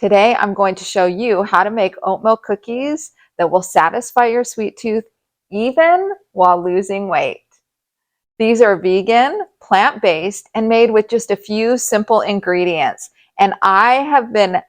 Today I'm going to show you how to make oatmeal cookies that will satisfy your sweet tooth even while losing weight. These are vegan, plant-based, and made with just a few simple ingredients. And I have been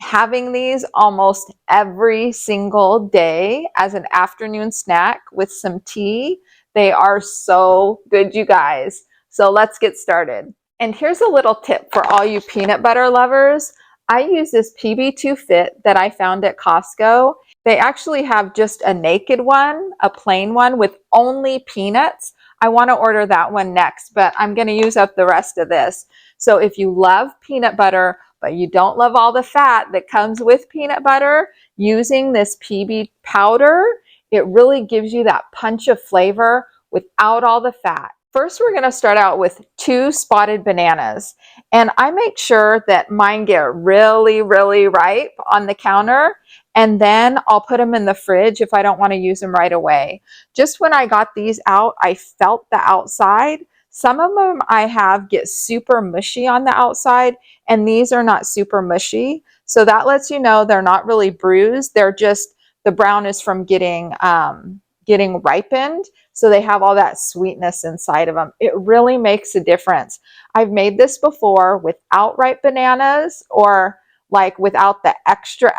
having these almost every single day as an afternoon snack with some tea. They are so good, you guys. So let's get started. And here's a little tip for all you peanut butter lovers. I use this PB2 Fit that I found at Costco. They actually have just a naked one, a plain one with only peanuts. I want to order that one next, but I'm going to use up the rest of this. So if you love peanut butter, but you don't love all the fat that comes with peanut butter, using this PB powder, it really gives you that punch of flavor without all the fat. First, we're going to start out with 2 spotted bananas. And I make sure that mine get really, really ripe on the counter. And then I'll put them in the fridge if I don't want to use them right away. Just when I got these out, I felt the outside. Some of them I have get super mushy on the outside, and these are not super mushy. So that lets you know they're not really bruised. They're just, the brown is from getting ripened. So they have all that sweetness inside of them. It really makes a difference. I've made this before without ripe bananas, or like without the extra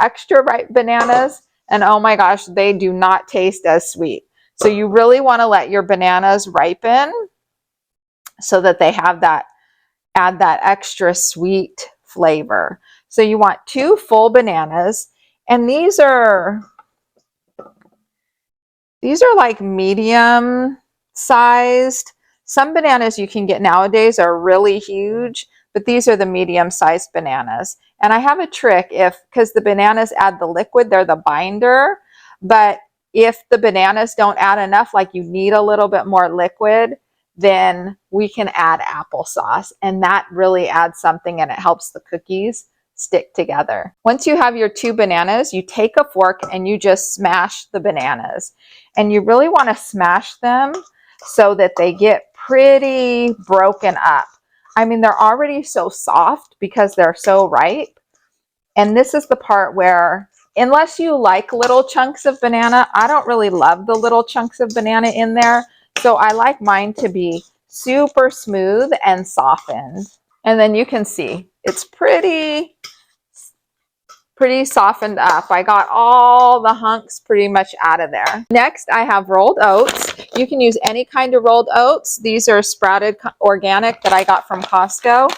ripe bananas. And oh my gosh, they do not taste as sweet. So you really want to let your bananas ripen so that they have that, add that extra sweet flavor. So you want 2 full bananas, and these are like medium sized. Some bananas you can get nowadays are really huge, but these are the medium sized bananas. And I have a trick, because the bananas add the liquid, they're the binder, but if the bananas don't add enough, like you need a little bit more liquid, then we can add applesauce, and that really adds something, and it helps the cookies stick together. Once you have your 2 bananas, you take a fork and you just smash the bananas. And you really want to smash them so that they get pretty broken up. I mean, they're already so soft because they're so ripe. And this is the part where, unless you like little chunks of banana, I don't really love the little chunks of banana in there. So I like mine to be super smooth and softened. And then you can see it's pretty softened up. I got all the hunks pretty much out of there. Next, I have rolled oats. You can use any kind of rolled oats. These are sprouted organic that I got from Costco.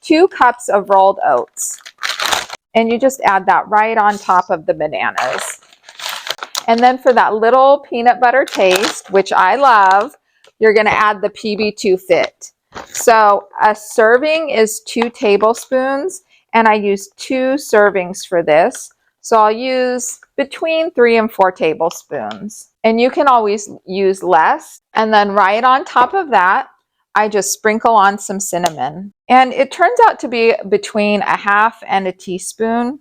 2 cups of rolled oats. And you just add that right on top of the bananas. And then for that little peanut butter taste, which I love, you're going to add the PB2 Fit. So a serving is 2 tablespoons. And I use 2 servings for this. So I'll use between 3 and 4 tablespoons. And you can always use less. And then right on top of that, I just sprinkle on some cinnamon. And it turns out to be between a half and a teaspoon.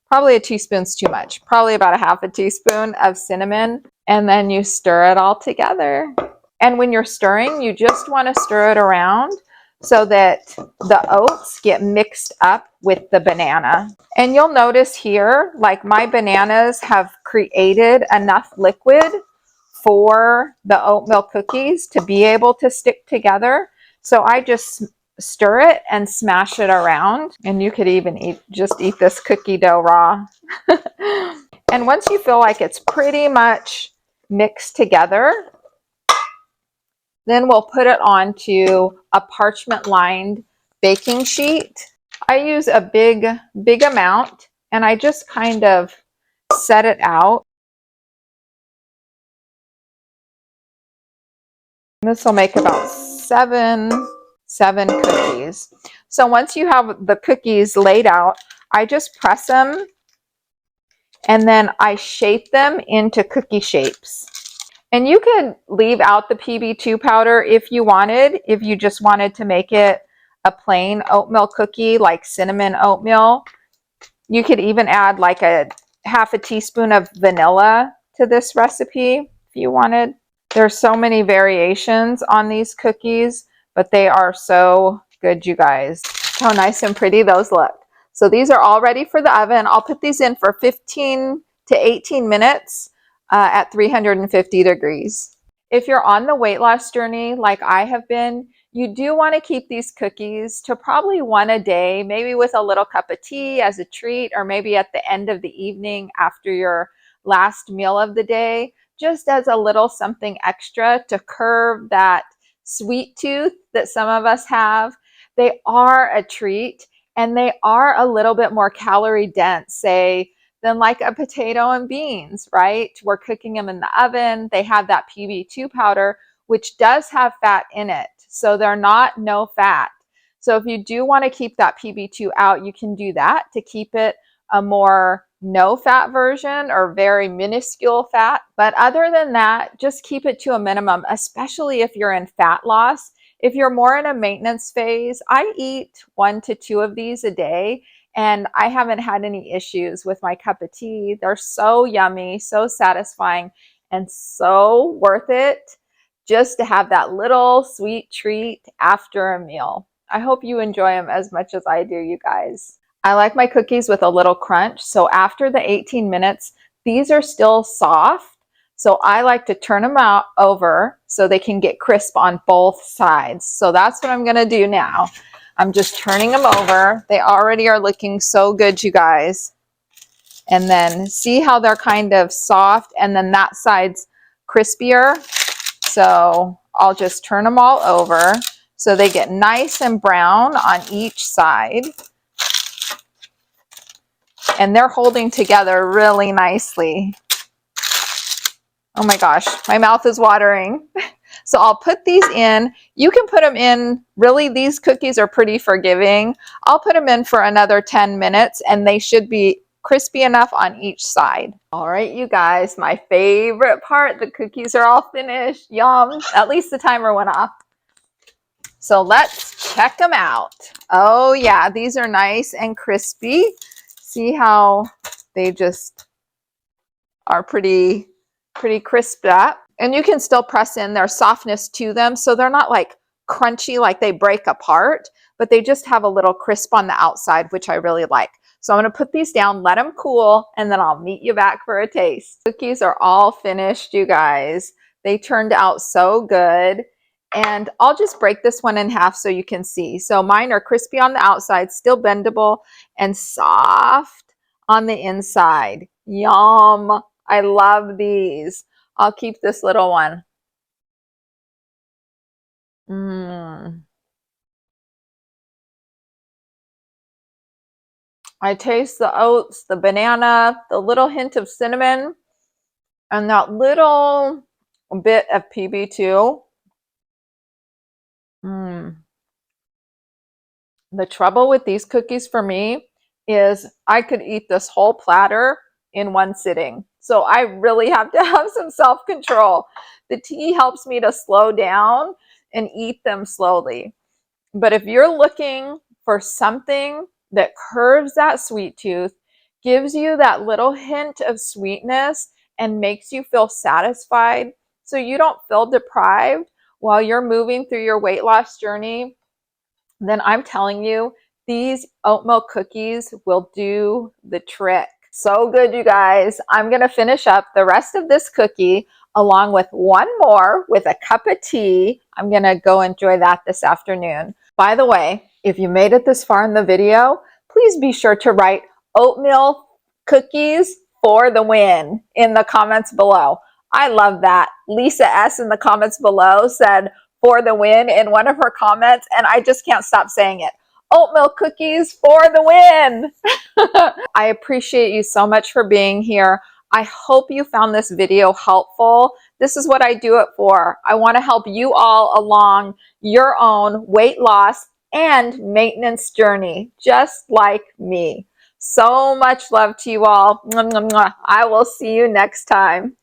Probably a teaspoon's too much. Probably about a half a teaspoon of cinnamon. And then you stir it all together. And when you're stirring, you just want to stir it around so that the oats get mixed up with the banana. And you'll notice here, like my bananas have created enough liquid for the oatmeal cookies to be able to stick together. So I just stir it and smash it around. And you could even just eat this cookie dough raw. And once you feel like it's pretty much mixed together, then we'll put it onto a parchment-lined baking sheet. I use a big amount, and I just kind of set it out. This will make about seven cookies. So once you have the cookies laid out, I just press them, and then I shape them into cookie shapes. And you could leave out the PB2 powder if you wanted, if you just wanted to make it a plain oatmeal cookie, like cinnamon oatmeal. You could even add like a half a teaspoon of vanilla to this recipe if you wanted. There's so many variations on these cookies, but they are so good, you guys. How nice and pretty those look. So these are all ready for the oven. I'll put these in for 15 to 18 minutes at 350 degrees. If you're on the weight loss journey like I have been, you do want to keep these cookies to probably one a day, maybe with a little cup of tea as a treat, or maybe at the end of the evening after your last meal of the day, just as a little something extra to curb that sweet tooth that some of us have. They are a treat, and they are a little bit more calorie dense, say, than like a potato and beans, right? We're cooking them in the oven. They have that PB2 powder, which does have fat in it. So they're not no fat. So if you do want to keep that PB2 out, you can do that to keep it a more no fat version or very minuscule fat. But other than that, just keep it to a minimum, especially if you're in fat loss. If you're more in a maintenance phase, I eat 1 to 2 of these a day, and I haven't had any issues with my cup of tea. They're so yummy, so satisfying, and so worth it just to have that little sweet treat after a meal. I hope you enjoy them as much as I do, you guys. I like my cookies with a little crunch. So after the 18 minutes, these are still soft. So I like to turn them out over so they can get crisp on both sides. So that's what I'm going to do now. I'm just turning them over. They already are looking so good, you guys. And then see how they're kind of soft, and then that side's crispier. So I'll just turn them all over so they get nice and brown on each side. And they're holding together really nicely. Oh my gosh, my mouth is watering. So I'll put these in. You can put them in, really, these cookies are pretty forgiving. I'll put them in for another 10 minutes and they should be crispy enough on each side. All right, you guys, my favorite part, the cookies are all finished. Yum, at least the timer went off. So let's check them out. Oh yeah, these are nice and crispy. See how they just are pretty crisped up. And you can still press in their softness to them, so they're not like crunchy, like they break apart, but they just have a little crisp on the outside, which I really like. So I'm going to put these down, let them cool, and then I'll meet you back for a taste. Cookies are all finished, you guys. They turned out so good. And I'll just break this one in half so you can see. So mine are crispy on the outside, still bendable, and soft on the inside. Yum. I love these. I'll keep this little one. I taste the oats, the banana, the little hint of cinnamon, and that little bit of PB2. The trouble with these cookies for me is I could eat this whole platter in one sitting. So I really have to have some self-control. The tea helps me to slow down and eat them slowly. But if you're looking for something that curves that sweet tooth, gives you that little hint of sweetness, and makes you feel satisfied so you don't feel deprived while you're moving through your weight loss journey, then I'm telling you, these oatmeal cookies will do the trick. So good, you guys. I'm going to finish up the rest of this cookie along with one more with a cup of tea. I'm going to go enjoy that this afternoon. By the way, if you made it this far in the video, please be sure to write oatmeal cookies for the win in the comments below. I love that. Lisa S. in the comments below said for the win in one of her comments, and I just can't stop saying it. Oatmeal cookies for the win. I appreciate you so much for being here. I hope you found this video helpful. This is what I do it for. I want to help you all along your own weight loss and maintenance journey, just like me. So much love to you all. I will see you next time.